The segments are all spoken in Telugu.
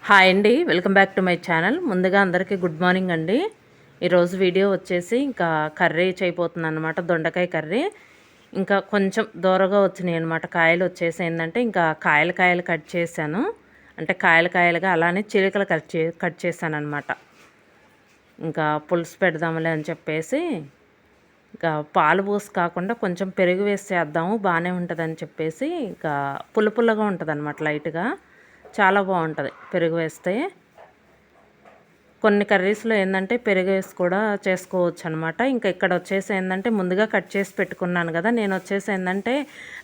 హాయ్ అండి, welcome back to my channel. ముందుగా అందరికీ గుడ్ మార్నింగ్ అండి. ఈరోజు వీడియో వచ్చేసి ఇంకా కర్రీ చేయబోతున్నాను అనమాట. దొండకాయ కర్రీ. ఇంకా కొంచెం దూరగా వచ్చినాయి అనమాట. కాయలు వచ్చేసి ఏంటంటే ఇంకా కాయలు కట్ చేశాను. అంటే కాయలుగా అలానే చిలుకలు కట్ చేశాను అనమాట. ఇంకా పులుసు పెడదాంలే అని చెప్పేసి ఇంకా పాలు పోసి కాకుండా కొంచెం పెరుగు వేసి చేద్దాము, బాగానే ఉంటుందని చెప్పేసి ఇంకా పుల్లగా ఉంటుంది అనమాట. లైట్గా చాలా బాగుంటుంది పెరుగు వేస్తే. కొన్ని కర్రీస్లో ఏంటంటే పెరుగు వేసి కూడా చేసుకోవచ్చు అనమాట. ఇంకా ఇక్కడ వచ్చేసి ఏంటంటే ముందుగా కట్ చేసి పెట్టుకున్నాను కదా. నేను వచ్చేసి ఏంటంటే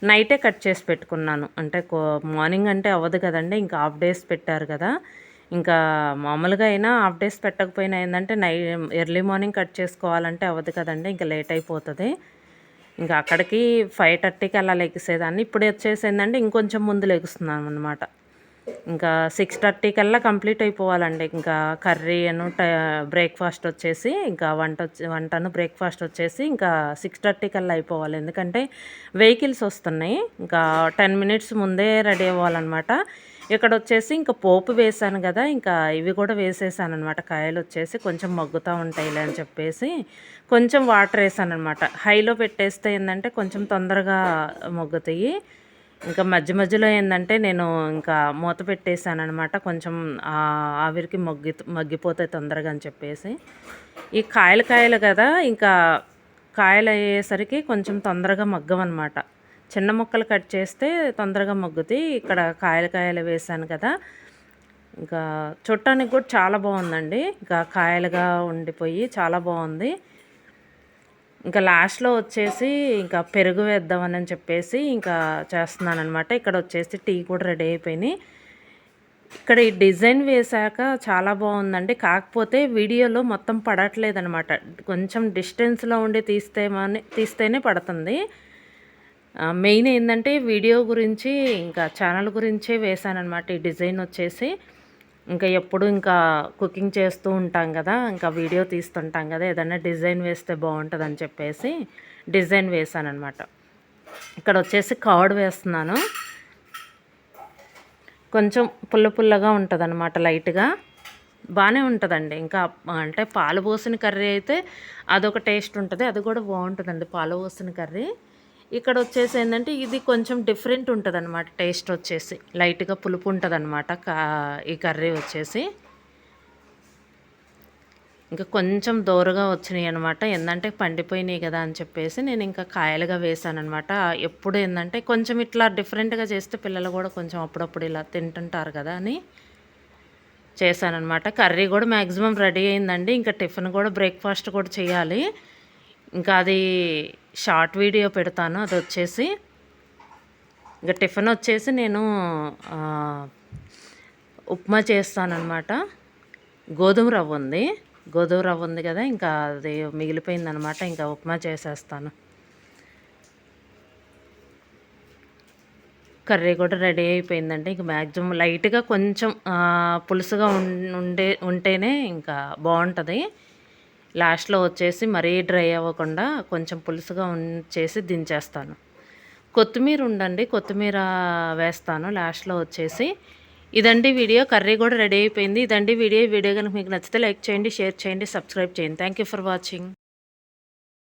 నైటే కట్ చేసి పెట్టుకున్నాను. అంటే మార్నింగ్ అంటే అవ్వదు కదండి, ఇంకా హాఫ్ డేస్ పెట్టారు కదా. ఇంకా మామూలుగా అయినా హాఫ్ డేస్ పెట్టకపోయినా ఏంటంటే ఎర్లీ మార్నింగ్ కట్ చేసుకోవాలంటే అవ్వదు కదండి, ఇంకా లేట్ అయిపోతుంది. ఇంకా అక్కడికి 5:30కి అలా లెగిసేదాన్ని. ఇప్పుడు వచ్చేసి ఏంటంటే ఇంకొంచెం ముందు లెగుస్తున్నాను అనమాట. ఇంకా 6:30 కల్లా కంప్లీట్ అయిపోవాలండి. ఇంకా కర్రీ బ్రేక్ఫాస్ట్ వచ్చేసి ఇంకా వంటను బ్రేక్ఫాస్ట్ వచ్చేసి ఇంకా 6:30 కల్లా అయిపోవాలి. ఎందుకంటే వెహికల్స్ వస్తున్నాయి. ఇంకా 10 మినిట్స్ ముందే రెడీ అవ్వాలన్నమాట. ఇక్కడ వచ్చేసి ఇంకా పోపు వేసాను కదా, ఇంకా ఇవి కూడా వేసేసాను అనమాట. కాయలు వచ్చేసి కొంచెం మగ్గుతూ ఉంటాయిలే అని చెప్పేసి కొంచెం వాటర్ వేసాను అనమాట. హైలో పెట్టేస్తే ఏంటంటే కొంచెం తొందరగా మగ్గుతాయి. ఇంకా మధ్యలో ఏంటంటే నేను ఇంకా మూత పెట్టేసాను అనమాట. కొంచెం ఆవిరికి మగ్గిపోతాయి తొందరగా అని చెప్పేసి. ఈ కాయలు కదా, ఇంకా కాయలు అయ్యేసరికి కొంచెం తొందరగా మగ్గవన్నమాట. చిన్న ముక్కలు కట్ చేస్తే తొందరగా మగ్గుతాయి. ఇక్కడ కాయలు వేసాను కదా, ఇంకా చూడటానికి కూడా చాలా బాగుందండి. ఇంకా కాయలుగా ఉండిపోయి చాలా బాగుంది. ఇంకా లాస్ట్లో వచ్చేసి ఇంకా పెరుగు వేద్దామని చెప్పేసి ఇంకా చేస్తున్నాను అనమాట. ఇక్కడ వచ్చేసి టీ కూడా రెడీ అయిపోయినాయి. ఇక్కడ ఈ డిజైన్ వేశాక చాలా బాగుందండి. కాకపోతే వీడియోలో మొత్తం పడట్లేదు అనమాట. కొంచెం డిస్టెన్స్లో ఉండి తీస్తేనే పడుతుంది. మెయిన్ ఏంటంటే వీడియో గురించి ఇంకా ఛానల్ గురించే వేశానమాట. ఈ డిజైన్ వచ్చేసి ఇంకా ఎప్పుడు ఇంకా కుకింగ్ చేస్తూ ఉంటాం కదా, ఇంకా వీడియో తీస్తుంటాం కదా, ఏదైనా డిజైన్ వేస్తే బాగుంటుందని చెప్పేసి డిజైన్ వేసానమాట. ఇక్కడ వచ్చేసి కర్డ్ వేస్తున్నాను. కొంచెం పుల్లగా ఉంటుంది అనమాట. లైట్గా బాగానే ఉంటుందండి. ఇంకా అంటే పాలు పోసిన కర్రీ అయితే అదొక టేస్ట్ ఉంటుంది, అది కూడా బాగుంటుందండి పాలు పోసిన కర్రీ. ఇక్కడ వచ్చేసి ఏంటంటే ఇది కొంచెం డిఫరెంట్ ఉంటుంది అనమాట. టేస్ట్ వచ్చేసి లైట్గా పులుపు ఉంటుంది అనమాట ఈ కర్రీ వచ్చేసి. ఇంకా కొంచెం దోరగా వచ్చినాయి అనమాట. ఏంటంటే పండిపోయినాయి కదా అని చెప్పేసి నేను ఇంకా కాయలుగా వేసాను అనమాట. ఎప్పుడు ఏంటంటే కొంచెం ఇట్లా డిఫరెంట్గా చేస్తే పిల్లలు కూడా కొంచెం అప్పుడప్పుడు ఇలా తింటుంటారు కదా అని చేశానమాట. కర్రీ కూడా మ్యాక్సిమం రెడీ అయిందండి. ఇంకా టిఫిన్ కూడా బ్రేక్ఫాస్ట్ కూడా చేయాలి. ఇంకా అది షార్ట్ వీడియో పెడతాను. అది వచ్చేసి ఇంకా టిఫిన్ వచ్చేసి నేను ఉప్మా చేస్తానన్నమాట. గోధుమ రవ్వ ఉంది కదా, ఇంకా అది మిగిలిపోయిందనమాట. ఇంకా ఉప్మా చేసేస్తాను. కర్రీ కూడా రెడీ అయిపోయిందండి. ఇంకా మ్యాక్సిమం లైట్గా కొంచెం పులుసుగా ఉంటేనే ఇంకా బాగుంటుంది. లాస్ట్లో వచ్చేసి మరీ డ్రై అవ్వకుండా కొంచెం పులుసుగా ఉంచేసి దించేస్తాను. కొత్తిమీర వేస్తాను లాస్ట్లో వచ్చేసి. ఇదండి వీడియో. కర్రీ కూడా రెడీ అయిపోయింది. ఇదండి వీడియో కనుక మీకు నచ్చితే లైక్ చేయండి, షేర్ చేయండి, సబ్స్క్రైబ్ చేయండి. Thank you for watching.